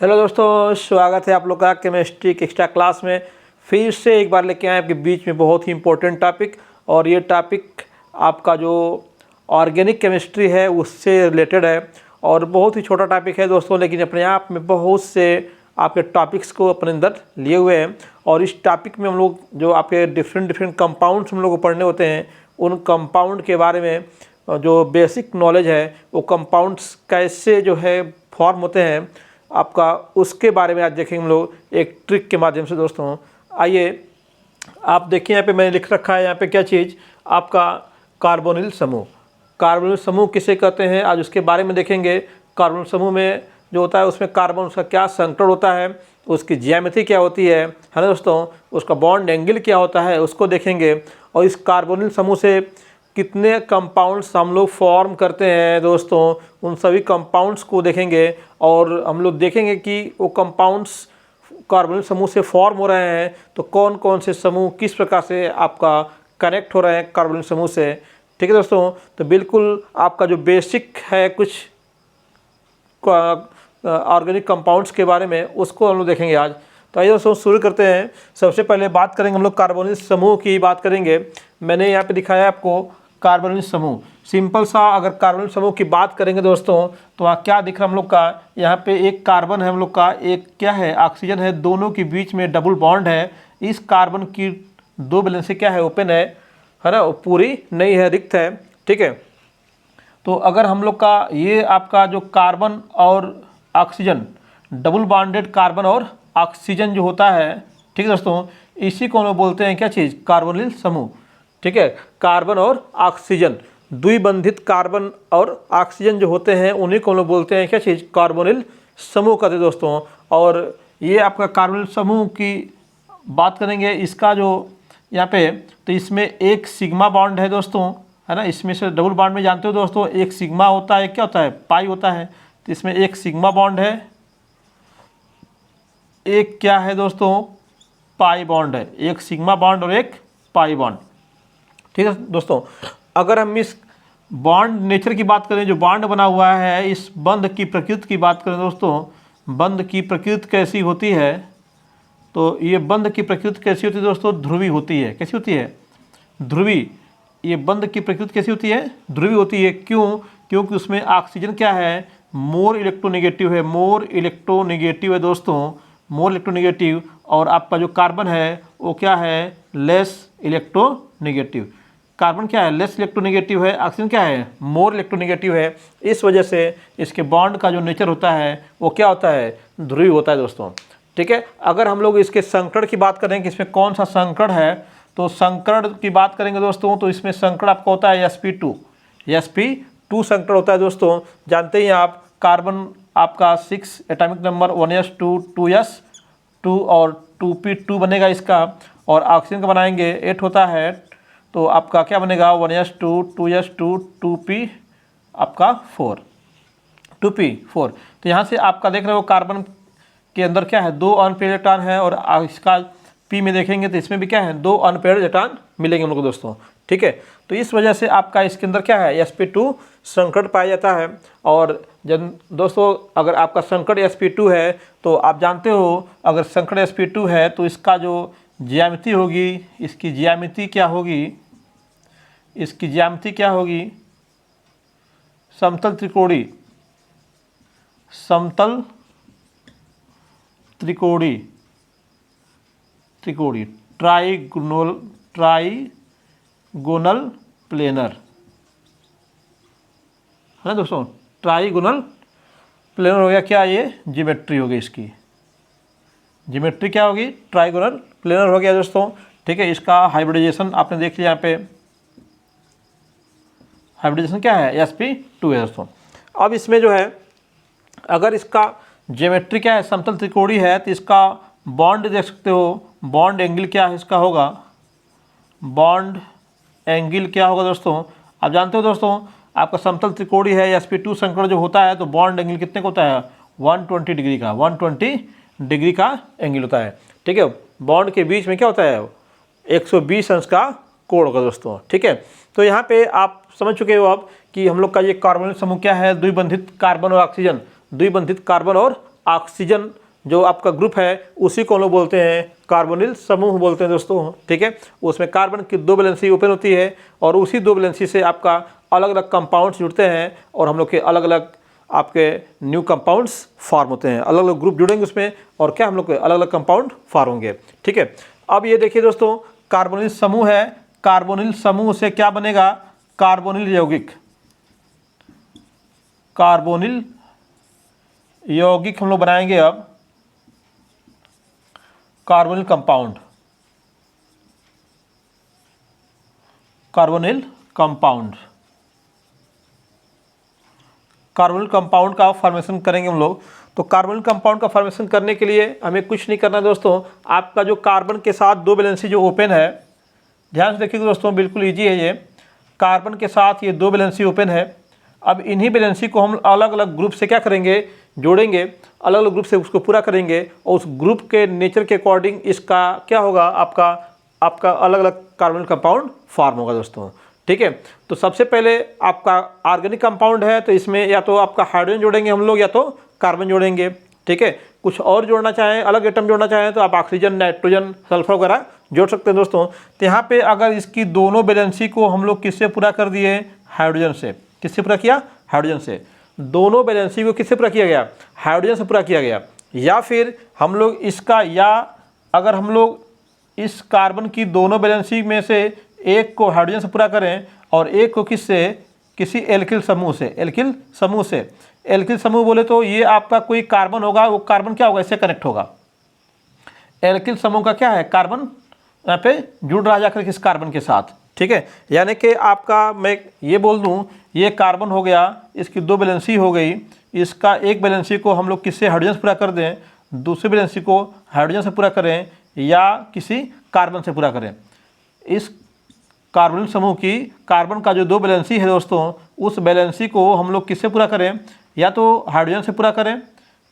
Hello दोस्तों, स्वागत है आप लोग का केमिस्ट्री की एक्स्ट्रा क्लास में। फिर से एक बार लेके आए आपके बीच में बहुत ही इम्पोर्टेंट टॉपिक। और ये टॉपिक आपका जो ऑर्गेनिक केमिस्ट्री है उससे रिलेटेड है और बहुत ही छोटा टॉपिक है दोस्तों, लेकिन अपने आप में बहुत से आपके टॉपिक्स को अपने अंदर लिए हुए हैं। और इस टॉपिक में हम लोग जो आपके डिफरेंट कंपाउंड्स हम लोग को पढ़ने होते हैं, उन कंपाउंड के बारे में जो बेसिक नॉलेज है, वो कंपाउंड्स कैसे जो है फॉर्म होते हैं आपका, उसके बारे में आज देखेंगे हम लोग एक ट्रिक के माध्यम से। दोस्तों आइए आप देखिए, यहाँ पे मैंने लिख रखा है, यहाँ पे क्या चीज़ आपका कार्बोनिल समूह। कार्बोनिल समूह किसे कहते हैं आज उसके बारे में देखेंगे। कार्बोनिल समूह में जो होता है उसमें कार्बन उसका क्या संकरण होता है, उसकी ज्यामिति क्या होती है ना दोस्तों, उसका बॉन्ड एंगल क्या होता है उसको देखेंगे। और इस कार्बोनिल समूह से कितने कंपाउंड्स हम लोग फॉर्म करते हैं दोस्तों, उन सभी कंपाउंड्स को देखेंगे। और हम लोग देखेंगे कि वो कंपाउंड्स कार्बोनिल समूह से फॉर्म हो रहे हैं तो कौन कौन से समूह किस प्रकार से आपका कनेक्ट हो रहे हैं कार्बोनिल समूह से। ठीक है दोस्तों, तो बिल्कुल आपका जो बेसिक है कुछ ऑर्गेनिक कंपाउंड्स के बारे में, उसको हम लोग देखेंगे आज। तो आइए दोस्तों शुरू करते हैं। सबसे पहले बात करेंगे हम लोग कार्बोनिल समूह की बात करेंगे। मैंने यहाँ पे दिखाया है आपको कार्बोनिल समूह। सिंपल सा अगर कार्बोनिल समूह की बात करेंगे दोस्तों, तो वहाँ क्या दिख रहा है हम लोग का, यहाँ पे एक कार्बन है हम लोग का, एक क्या है ऑक्सीजन है, दोनों के बीच में डबल बॉन्ड है। इस कार्बन की दो वैलेंसी क्या है, ओपन है ना, पूरी नहीं है, रिक्त है। ठीक है, तो अगर हम लोग का ये आपका जो कार्बन और ऑक्सीजन, डबल बॉन्डेड कार्बन और ऑक्सीजन जो होता है, ठीक है दोस्तों, इसी को हम लोग बोलते हैं क्या चीज़, कार्बोनिल समूह। ठीक है, कार्बन और ऑक्सीजन, द्विबंधित कार्बन और ऑक्सीजन जो होते हैं उन्हीं को हम लोग बोलते हैं क्या चीज़, कार्बोनिल समूह कहते हैं दोस्तों। और ये आपका कार्बोनिल समूह की बात करेंगे, इसका जो यहाँ पे, तो इसमें एक सिग्मा बॉन्ड है दोस्तों, है ना। इसमें से डबल बॉन्ड में जानते हो दोस्तों, एक सिग्मा होता है, क्या होता है, पाई होता है। तो इसमें एक सिग्मा बॉन्ड है, एक क्या है दोस्तों, पाई बॉन्ड है। एक सिग्मा बॉन्ड और एक पाई बॉन्ड। ठीक है दोस्तों, अगर हम इस बॉन्ड नेचर की बात करें, जो बॉन्ड बना हुआ है, इस बंध की प्रकृति की बात करें दोस्तों, बंध की प्रकृति कैसी होती है, तो ये बंध की प्रकृति कैसी होती है दोस्तों, ध्रुवी होती है। कैसी होती है, ध्रुवी। ये बंध की प्रकृति कैसी होती है, ध्रुवी होती है। क्यों, क्योंकि उसमें ऑक्सीजन क्या है, मोर इलेक्ट्रोनेगेटिव है, मोर इलेक्ट्रोनेगेटिव है दोस्तों, मोर इलेक्ट्रोनेगेटिव। और आपका जो कार्बन है वो क्या है, लेस इलेक्ट्रोनेगेटिव। कार्बन क्या है, लेस इलेक्ट्रोनेगेटिव है, ऑक्सीजन क्या है, मोर इलेक्ट्रोनेगेटिव है। इस वजह से इसके बॉन्ड का जो नेचर होता है वो क्या होता है, ध्रुवी होता है दोस्तों। ठीक है, अगर हम लोग इसके संकरण की बात करें कि इसमें कौन सा संकरण है, तो संकरण की बात करेंगे दोस्तों, तो इसमें संकरण आपका होता है sp2। sp2 संकरण होता है दोस्तों। जानते ही आप, कार्बन आपका 6 एटॉमिक नंबर 1s2 2s2 और 2p2 बनेगा इसका। और ऑक्सीजन का बनाएंगे 8 होता है, तो आपका क्या बनेगा, 1s2 2s2 2p आपका 4 2p4। तो यहाँ से आपका देख रहे हो कार्बन के अंदर क्या है, 2 अनपेयर्ड इलेक्ट्रॉन है। और इसका पी में देखेंगे तो इसमें भी क्या है, 2 अनपेयर्ड इलेक्ट्रॉन मिलेंगे हम लोग को दोस्तों। ठीक है, तो इस वजह से आपका इसके अंदर क्या है, sp2 संकरण पाया जाता है। और जब दोस्तों अगर आपका संकरण sp2 है, तो आप जानते हो अगर संकरण sp2 है तो इसका जो ज्यामिति होगी, इसकी ज्यामिति क्या होगी, इसकी ज्यामिति क्या होगी, समतल त्रिकोणी, समतल त्रिकोणी, त्रिकोणी, ट्राइगोनल प्लेनर, है ना दोस्तों। ट्राइगोनल प्लेनर हो गया क्या, ये ज्योमेट्री हो गई, इसकी ज्योमेट्री क्या होगी, ट्राइगोनल प्लेनर हो गया दोस्तों। ठीक है, इसका हाइब्रिडाइजेशन आपने देख लिया, यहाँ पे हाइब्रिडाइजेशन क्या है, sp2 है दोस्तों। अब इसमें जो है, अगर इसका ज्योमेट्री क्या है, समतल त्रिकोणी है, तो इसका बॉन्ड देख सकते हो, बॉन्ड एंगल क्या है इसका होगा, बॉन्ड एंगल क्या होगा दोस्तों। आप जानते हो दोस्तों, आपका समतल त्रिकोणी है, sp2 संकरण जो होता है, तो बॉन्ड एंगल कितने का होता है, 120 डिग्री का, 120 डिग्री का एंगल होता है। ठीक है, बॉन्ड के बीच में क्या होता है, 120 अंश का कोण होगा दोस्तों। ठीक है, तो यहाँ पे आप समझ चुके हो अब कि हम लोग का ये कार्बोनिल समूह क्या है, द्विबंधित कार्बन और ऑक्सीजन, द्विबंधित कार्बन और ऑक्सीजन जो आपका ग्रुप है उसी को हम लोग बोलते हैं कार्बोनिल समूह बोलते हैं दोस्तों, ठीक है। उसमें कार्बन की 2 वैलेंसी ओपन होती है और उसी 2 वैलेंसी से आपका अलग अलग कंपाउंड्स जुड़ते हैं और हम लोग के अलग अलग आपके न्यू कंपाउंड्स फॉर्म होते हैं, अलग अलग ग्रुप जुड़ेंगे उसमें और क्या हम लोग के अलग अलग कंपाउंड फॉर्म होंगे, ठीक है। अब ये देखिए दोस्तों, कार्बोनिल समूह है, कार्बोनिल समूह से क्या बनेगा, कार्बोनिल यौगिक, कार्बोनिल यौगिक हम लोग बनाएंगे अब carbonyl compound, carbonyl compound, carbonyl compound का फॉर्मेशन करेंगे हम लोग। तो कार्बोनिल कंपाउंड का फॉर्मेशन करने के लिए हमें कुछ नहीं करना दोस्तों, आपका जो कार्बन के साथ 2 वैलेंसी जो ओपन है, ध्यान से देखिए दोस्तों, बिल्कुल ईजी है ये। कार्बन के साथ ये 2 वैलेंसी ओपन है। अब इन्हीं वैलेंसी को हम अलग अलग ग्रुप से क्या करेंगे, जोड़ेंगे, अलग अलग ग्रुप से उसको पूरा करेंगे और उस ग्रुप के नेचर के अकॉर्डिंग इसका क्या होगा, आपका अलग अलग कार्बोनिल कंपाउंड फॉर्म होगा दोस्तों, ठीक है। तो सबसे पहले आपका ऑर्गेनिक कंपाउंड है, तो इसमें या तो आपका हाइड्रोजन जोड़ेंगे हम लोग या तो कार्बन जोड़ेंगे, ठीक है। कुछ और जोड़ना चाहें, अलग एटम जोड़ना चाहें तो आप ऑक्सीजन, नाइट्रोजन, सल्फर वगैरह जोड़ सकते हैं दोस्तों। तो यहाँ पे अगर इसकी दोनों वैलेंसी को हम लोग किससे पूरा कर दिए, हाइड्रोजन से। किससे पूरा किया, हाइड्रोजन से। दोनों वैलेंसी को किससे पूरा किया गया, हाइड्रोजन से पूरा किया गया। या फिर हम लोग इसका, या अगर हम लोग इस कार्बन की दोनों वैलेंसी में से एक को हाइड्रोजन से पूरा करें और एक को किससे, किसी एल्किल समूह से, एल्किल समूह से। एल्किल समूह बोले तो ये आपका कोई कार्बन होगा, वो कार्बन क्या होगा, इससे कनेक्ट होगा। एल्किल समूह का क्या है, कार्बन यहाँ पे जुड़ रहा जाकर किस कार्बन के साथ, ठीक है। यानी कि आपका मैं ये बोल दूँ, ये कार्बन हो गया, इसकी 2 वैलेंसी हो गई, इसका एक वैलेंसी को हम लोग किससे, हाइड्रोजन से पूरा कर दें, दूसरी वैलेंसी को हाइड्रोजन से पूरा करें या किसी कार्बन से पूरा करें। इस कार्बोनिल समूह की कार्बन का जो 2 वैलेंसी है दोस्तों, उस वैलेंसी को हम लोग किससे पूरा करें, या तो हाइड्रोजन से पूरा करें,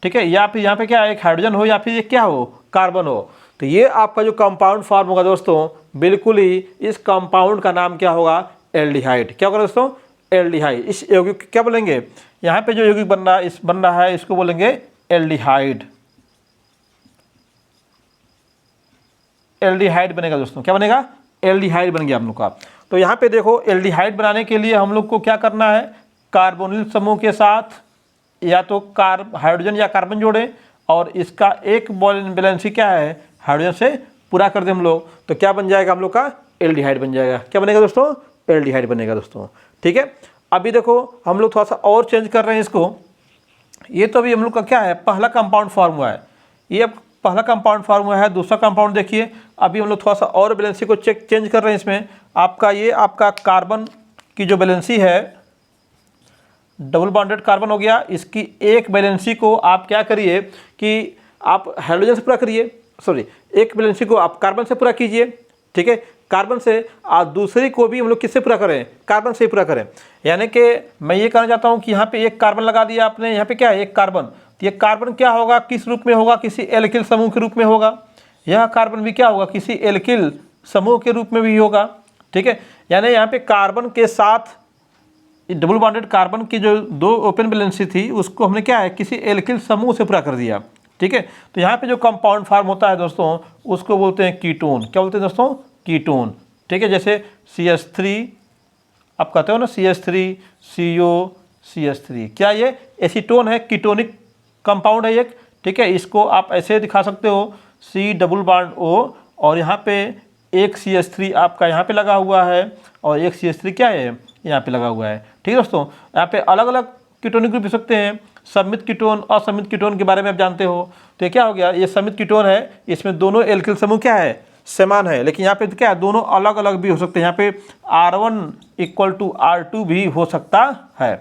ठीक है, या फिर यहाँ पे क्या है, एक हाइड्रोजन हो या फिर ये क्या हो, कार्बन हो। तो ये आपका जो कंपाउंड फॉर्म होगा दोस्तों, बिल्कुल ही इस कंपाउंड का नाम क्या होगा, एल्डिहाइड। क्या होगा दोस्तों, एल्डिहाइड। इस यौगिक क्या बोलेंगे, यहाँ पे जो यौगिक बन रहा है इसको बोलेंगे एल्डिहाइड। एल्डिहाइड बनेगा दोस्तों, क्या बनेगा, एल्डिहाइड बन गया हम लोग का। तो यहाँ पे देखो, एल्डिहाइड बनाने के लिए हम लोग को क्या करना है, कार्बोनिल समूह के साथ या तो हाइड्रोजन या कार्बन जोड़े और इसका एक वैलेंसी क्या है, हाइड्रोजन से पूरा कर दें हम लोग, तो क्या बन जाएगा हम लोग का, एल्डिहाइड बन जाएगा। क्या बनेगा दोस्तों, एल्डिहाइड बनेगा दोस्तों, ठीक है। अभी देखो हम लोग थोड़ा सा और चेंज कर रहे हैं इसको। ये तो अभी हम लोग का क्या है, पहला कंपाउंड फॉर्म हुआ है, ये अब पहला कंपाउंड फॉर्म हुआ है। दूसरा कंपाउंड देखिए, अभी हम लोग थोड़ा सा और वैलेंसी को चेंज कर रहे हैं इसमें। आपका ये आपका कार्बन की जो वैलेंसी है, डबल बॉन्डेड कार्बन हो गया, इसकी एक वैलेंसी को आप क्या करिए कि आप हाइड्रोजन से पूरा करिए, सॉरी, एक वैलेंसी को आप कार्बन से पूरा कीजिए, ठीक है, कार्बन से। और दूसरी को भी हम लोग किससे पूरा करें, कार्बन से ही पूरा करें। यानी कि मैं ये कहना चाहता हूँ कि यहाँ पे एक कार्बन लगा दिया आपने, यहाँ पे क्या है, एक कार्बन। तो ये कार्बन क्या होगा, किस रूप में होगा, किसी एल्किल समूह के रूप में होगा। यह कार्बन भी क्या होगा, किसी एल्किल समूह के रूप में भी होगा, ठीक है। यानी यहाँ पे कार्बन के साथ डबल बॉन्डेड कार्बन की जो 2 ओपन वैलेंसी थी उसको हमने क्या है, किसी एल्किल समूह से पूरा कर दिया, ठीक है। तो यहाँ पे जो कंपाउंड फॉर्म होता है दोस्तों, उसको बोलते हैं कीटोन। क्या बोलते हैं दोस्तों, कीटोन, ठीक है। जैसे CH3 आप कहते हो ना, CH3 CO CH3, क्या ये एसीटोन है, कीटोनिक कंपाउंड है एक, ठीक है। इसको आप ऐसे दिखा सकते हो, C डबल बॉन्ड O और यहाँ पे एक CH3 आपका यहाँ पे लगा हुआ है और एक CH3 क्या है, यहाँ पे लगा हुआ है, ठीक है दोस्तों। यहाँ पे अलग अलग कीटोनिक ग्रुप हो सकते हैं। सममित कीटोन, असममित कीटोन के बारे में आप जानते हो। तो ये क्या हो गया, ये सममित कीटोन है, इसमें दोनों एल्किल समूह क्या है, समान है। लेकिन यहाँ पे क्या है, दोनों अलग अलग भी हो सकते हैं। यहाँ पे R1 = R2 भी हो सकता है।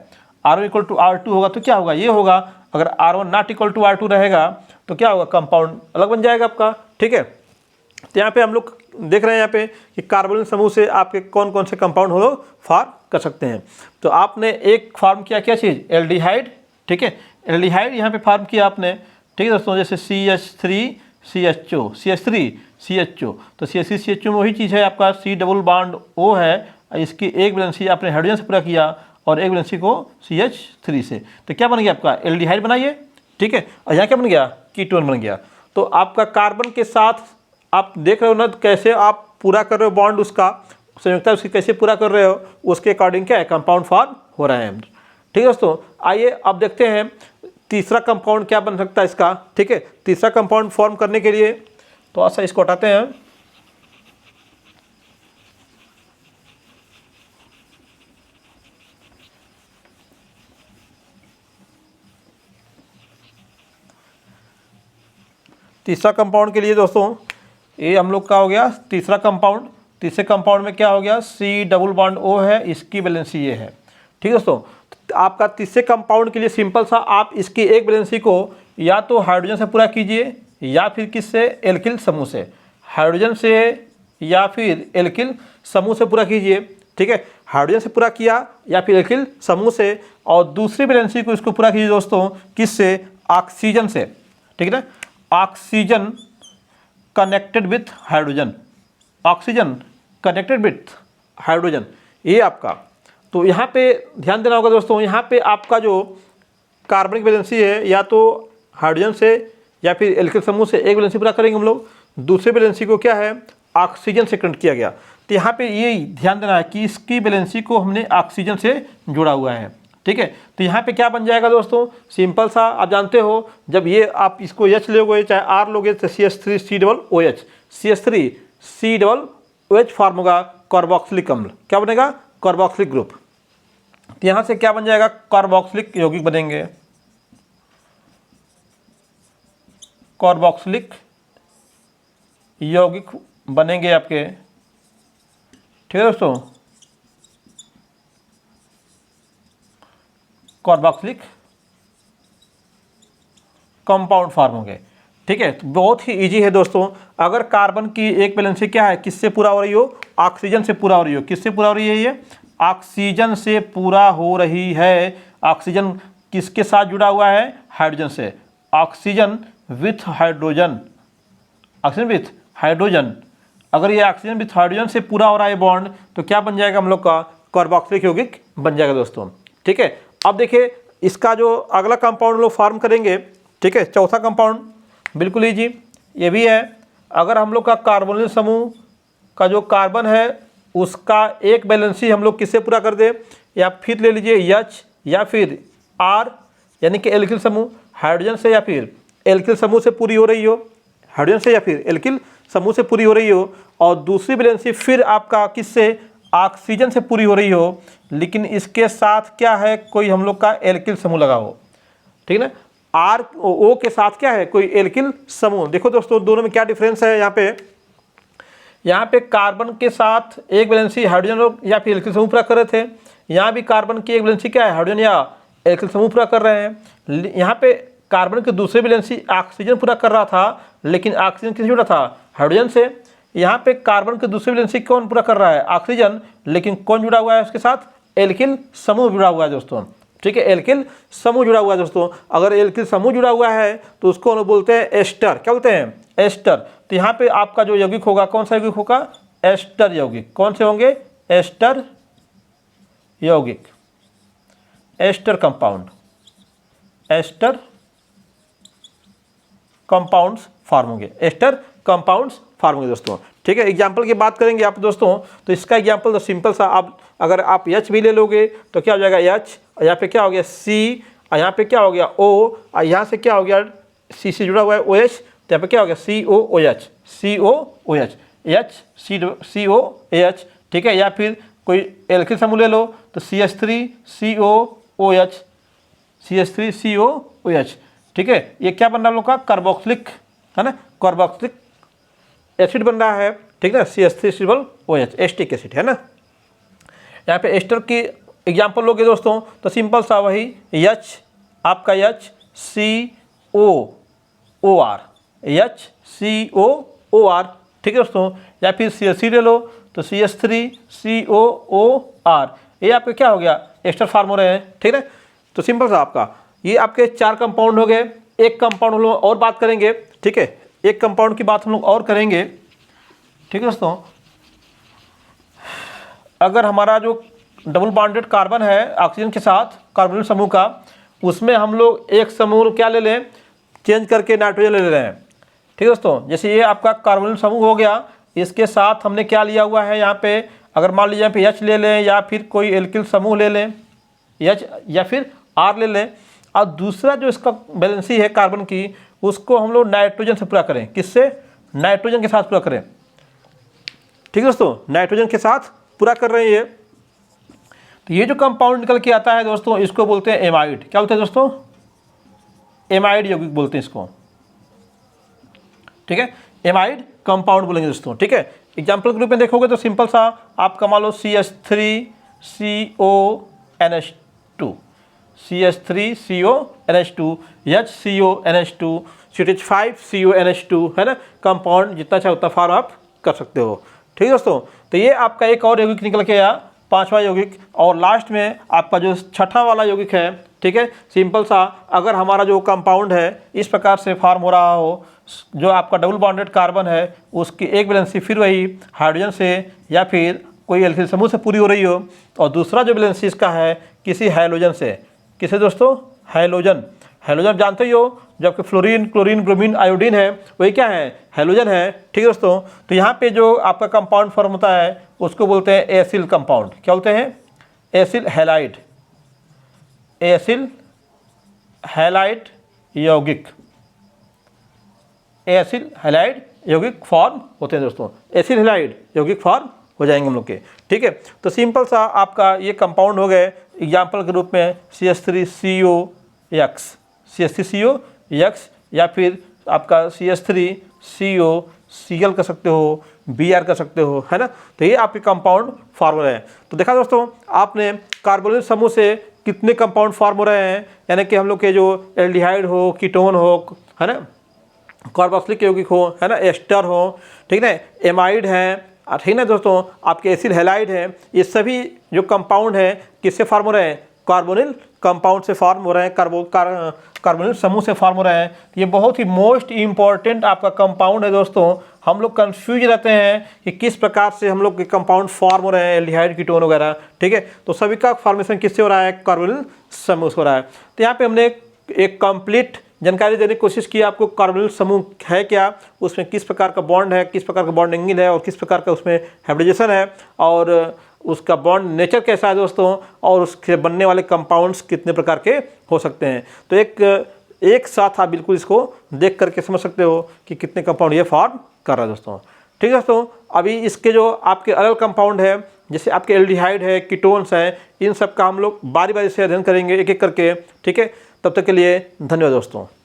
R1 = R2 होगा तो क्या होगा, ये होगा। अगर R1 ≠ R2 रहेगा तो क्या होगा, कंपाउंड अलग बन जाएगा आपका, ठीक है। तो यहाँ पे हम लोग देख रहे हैं यहाँ पे कि कार्बोनिल समूह से आपके कौन कौन से कंपाउंड हो फॉर्म कर सकते हैं। तो आपने एक फॉर्म किया, क्या चीज़, एल्डिहाइड, ठीक है। एल्डिहाइड यहाँ पे फॉर्म किया आपने, ठीक है दोस्तों। जैसे CH3 CHO, CH3 CHO, तो CH3 CHO में वही चीज़ है आपका, C डबल बॉन्ड O है, इसकी एक वैलेंसी आपने हाइड्रोजन से पूरा किया और एक वैलेंसी को CH3 से, तो क्या बन गया आपका, एल्डिहाइड बनाइए, ठीक है। और यहाँ क्या बन गया, कीटोन बन गया। तो आपका कार्बन के साथ आप देख रहे हो ना कैसे आप पूरा कर रहे हो बॉन्ड, उसका संयुक्ता उसकी कैसे पूरा कर रहे हो, उसके अकॉर्डिंग क्या है कंपाउंड फॉर्म हो रहे हैं। ठीक है दोस्तों, आइए अब देखते हैं तीसरा कंपाउंड क्या बन सकता है इसका। ठीक है, तीसरा कंपाउंड फॉर्म करने के लिए थोड़ा सा इसको हटाते हैं। तीसरा कंपाउंड के लिए दोस्तों ये हम लोग का हो गया तीसरा कंपाउंड। तीसरे कंपाउंड में क्या हो गया, C डबल बॉन्ड O है, इसकी वैलेंसी ये है। ठीक है दोस्तों, आपका तीसरे कंपाउंड के लिए सिंपल सा आप इसकी एक वैलेंसी को या तो हाइड्रोजन से पूरा कीजिए या फिर किससे, एल्किल समूह से। हाइड्रोजन से या फिर एल्किल समूह से पूरा कीजिए। ठीक है, हाइड्रोजन से पूरा किया या फिर एल्किल समूह से, और दूसरी वैलेंसी को इसको पूरा कीजिए दोस्तों किससे, ऑक्सीजन से। ठीक है ना, oxygen connected with hydrogen, oxygen connected with hydrogen, ये आपका। तो यहाँ पे ध्यान देना होगा दोस्तों, यहाँ पे आपका जो कार्बनिक वैलेंसी है या तो हाइड्रोजन से या फिर एल्किल समूह से एक वैलेंसी पूरा करेंगे हम लोग, दूसरे वैलेंसी को क्या है ऑक्सीजन से कनेक्ट किया गया। तो यहाँ पे ये ध्यान देना है कि इसकी वैलेंसी को हमने ऑक्सीजन से जुड़ा हुआ है। ठीक है, तो यहाँ पे क्या बन जाएगा दोस्तों, सिंपल सा आप जानते हो, जब ये आप इसको H लोगे चाहे R लोगे तो CH3 double OH, CH3 double OH form होगा कार्बोक्सिलिक अम्ल। क्या बनेगा, कार्बोक्सिलिक ग्रुप। तो यहाँ से क्या बन जाएगा, कार्बोक्सिलिक यौगिक बनेंगे, कार्बोक्सिलिक यौगिक बनेंगे आपके। ठीक है दोस्तों, कार्बोक्सिलिक कंपाउंड फॉर्म होंगे। ठीक है, तो बहुत ही इजी है दोस्तों। अगर कार्बन की एक वैलेंसी क्या है, किससे पूरा हो रही हो, ऑक्सीजन से पूरा हो रही हो। किससे पूरा हो रही है, ये ऑक्सीजन से पूरा हो रही है। ऑक्सीजन किसके साथ जुड़ा हुआ है, हाइड्रोजन से। Oxygen with hydrogen, oxygen with hydrogen. अगर ये ऑक्सीजन विथ हाइड्रोजन से पूरा हो रहा है बॉन्ड, तो क्या बन जाएगा हम लोग का, कार्बोक्सिलिक यौगिक बन जाएगा दोस्तों। ठीक है, अब देखिए इसका जो अगला कंपाउंड लोग फॉर्म करेंगे। ठीक है, चौथा कंपाउंड बिल्कुल ईजी ये भी है। अगर हम लोग का कार्बोनिल समूह का जो कार्बन है उसका एक वैलेंसी हम लोग किससे पूरा कर दे, या फिर ले लीजिए H या फिर R यानी कि एल्किल समूह, हाइड्रोजन से या फिर एल्किल समूह से पूरी हो रही हो, हाइड्रोजन से या फिर एल्किल समूह से पूरी हो रही हो, और दूसरी वैलेंसी फिर आपका किससे, ऑक्सीजन से पूरी हो रही हो, लेकिन इसके साथ क्या है, कोई हम लोग का एल्किल समूह लगा हो। ठीक है ना, R O के साथ क्या है, कोई एल्किल समूह। देखो दोस्तों दोनों में क्या डिफरेंस है। यहाँ पे कार्बन के साथ एक वैलेंसी हाइड्रोजन या फिर एल्किल समूह पूरा कर रहे थे, यहाँ भी कार्बन की एक वैलेंसी क्या है, हाइड्रोजन या एल्किल समूह पूरा कर रहे हैं। यहाँ पे कार्बन की दूसरी वैलेंसी ऑक्सीजन पूरा कर रहा था, लेकिन ऑक्सीजन किससे जुड़ा था, हाइड्रोजन से। यहाँ पे कार्बन की दूसरी वैलेंसी कौन पूरा कर रहा है, ऑक्सीजन, लेकिन कौन जुड़ा हुआ है उसके साथ, एल्किल समूह जुड़ा हुआ है दोस्तों। ठीक है, एल्किल समूह जुड़ा हुआ है दोस्तों। अगर एल्किल समूह जुड़ा हुआ है तो उसको हम बोलते हैं एस्टर। क्या बोलते हैं, एस्टर। तो यहाँ पे आपका जो यौगिक होगा कौन सा यौगिक होगा, एस्टर यौगिक। कौन से होंगे, एस्टर यौगिक, ester compound, ester compounds form होंगे, एस्टर कंपाउंड्स फॉर्म होंगे दोस्तों। ठीक है, एग्जाम्पल की बात करेंगे आप दोस्तों, तो इसका एग्जाम्पल तो सिंपल सा, आप अगर आप H भी ले लोगे तो क्या हो जाएगा H, और यहाँ पे क्या हो गया C, और यहाँ पे क्या हो गया O, और यहाँ से क्या हो गया C से जुड़ा हुआ है OH, तो यहाँ पे क्या हो गया COOH, COOH, HCOOH। ठीक है, या फिर कोई एल्किल समूह ले लो तो CH3COOH, CH3COOH। ठीक है, ये क्या बन रहा है हम लोग का, कार्बोक्सिलिक है ना, कार्बोक्सिलिक एसिड बन रहा है। ठीक है, CH3COOH एस्टिक एसिड है ना। यहाँ पे एस्टर की एग्जाम्पल लोगे दोस्तों तो सिंपल सा वही H, आपका HCOOR, HCOOR। ठीक है दोस्तों, या फिर CH3 ले लो तो CH3COOR। ये आपके क्या हो गया, एस्टर फॉर्म हो रहे हैं। ठीक है, तो सिंपल सा आपका ये आपके 4 कंपाउंड हो गए। एक कंपाउंड हम लोग और बात करेंगे। ठीक है, एक कंपाउंड की बात हम लोग और करेंगे। ठीक है दोस्तों, अगर हमारा जो डबल बॉन्डेड कार्बन है ऑक्सीजन के साथ कार्बोनिल समूह का, उसमें हम लोग एक समूह क्या ले लें, चेंज करके नाइट्रोजन ले रहे हैं। ठीक है दोस्तों, जैसे ये आपका कार्बोनिल समूह हो गया, इसके साथ हमने क्या लिया हुआ है यहाँ पे, अगर मान लीजिए यहाँ पे H ले लें या फिर कोई एल्किल समूह ले लें H या फिर R ले लें, और दूसरा जो इसका वैलेंसी है कार्बन की, उसको हम लोग नाइट्रोजन से पूरा करें। किससे? नाइट्रोजन के साथ पूरा करें। ठीक है दोस्तों, नाइट्रोजन के साथ पूरा कर रहे हैं ये। तो ये जो कंपाउंड निकल के आता है दोस्तों, इसको बोलते हैं एमाइड। क्या बोलते हैं दोस्तों? एमाइड यौगिक बोलते हैं इसको। ठीक है, एमाइड कंपाउंड बोलेंगे दोस्तों। ठीक है, एग्जाम्पल के रूप में देखोगे तो सिंपल सा आपका मान लो CH3CONH2, CH3CONH2, HCONH2, CH5CONH2, है ना। कंपाउंड जितना चाहे उतना फॉर्म आप कर सकते हो। ठीक है दोस्तों, तो ये आपका एक और यौगिक निकल के आया, पांचवा यौगिक। और लास्ट में आपका जो छठा वाला यौगिक है, ठीक है, सिंपल सा, अगर हमारा जो कंपाउंड है इस प्रकार से फॉर्म हो रहा हो, जो आपका डबल बॉन्डेड कार्बन है उसकी एक वैलेंसी फिर वही हाइड्रोजन से या फिर कोई एल्किल समूह से पूरी हो रही हो, और दूसरा जो वैलेंसी इसका है किसी हैलोजन से। किसे दोस्तों? हैलोजन। हैलोजन जानते ही हो, जबकि फ्लोरीन, क्लोरीन, ब्रोमीन, आयोडीन है, वही क्या है? हैलोजन है। ठीक है दोस्तों, तो यहाँ पे जो आपका कंपाउंड फॉर्म होता है उसको बोलते हैं एसिल कंपाउंड। क्या बोलते हैं? Acyl halide. एसिल हैलाइड यौगिक, एसिल हैलाइड यौगिक फॉर्म होते हैं दोस्तों। एसिल हैलाइड यौगिक फॉर्म हो जाएंगे हम लोग के। ठीक है, तो सिंपल सा आपका ये कंपाउंड हो गए। एग्जाम्पल के रूप में CH3COX, CH3COX, या फिर आपका CH3COCl कर सकते हो, Br कर सकते हो, है ना। तो ये आपके कंपाउंड फॉर्म हो रहे हैं। तो देखा दोस्तों, आपने कार्बोनिल समूह से कितने कंपाउंड फॉर्म हो रहे हैं, यानी कि हम लोग के जो एल्डिहाइड हो, कीटोन हो, है ना, कार्बोक्सिलिक यौगिक हो, है ना, एस्टर हो, ठीक है, एमाइड है, ठीक है दोस्तों, आपके एसिल हैलाइड है, ये सभी जो कंपाउंड है किससे फॉर्म हो रहे हैं? कार्बोनिल कंपाउंड से फॉर्म हो रहे हैं, कार्बोनिल समूह से फॉर्म हो रहे हैं। ये बहुत ही मोस्ट इंपॉर्टेंट आपका कंपाउंड है दोस्तों। हम लोग कंफ्यूज रहते हैं कि किस प्रकार से हम लोग के कंपाउंड फॉर्म हो रहे हैं, एल्डिहाइड, कीटोन वगैरह। ठीक है, तो सभी का फॉर्मेशन किससे हो रहा है? कार्बोनिल समूह से हो रहा है। तो यहाँ पे हमने एक कंप्लीट जानकारी देने की कोशिश की आपको, कार्बोनिल समूह है क्या, उसमें किस प्रकार का बॉन्ड है, किस प्रकार का बॉन्ड एंगल है, और किस प्रकार का उसमें हाइब्रिडेशन है, और उसका बॉन्ड नेचर कैसा है दोस्तों, और उसके बनने वाले कंपाउंड्स कितने प्रकार के हो सकते हैं। तो एक साथ आप बिल्कुल इसको देख करके समझ सकते हो कि कितने कंपाउंड ये फॉर्म कर रहा है दोस्तों। ठीक है दोस्तों, अभी इसके जो आपके अलग कंपाउंड है, जैसे आपके एल्डिहाइड है, कीटोन्स है, इन सब का हम लोग बारी बारी से अध्ययन करेंगे एक एक करके। ठीक है, तब तक के लिए धन्यवाद दोस्तों।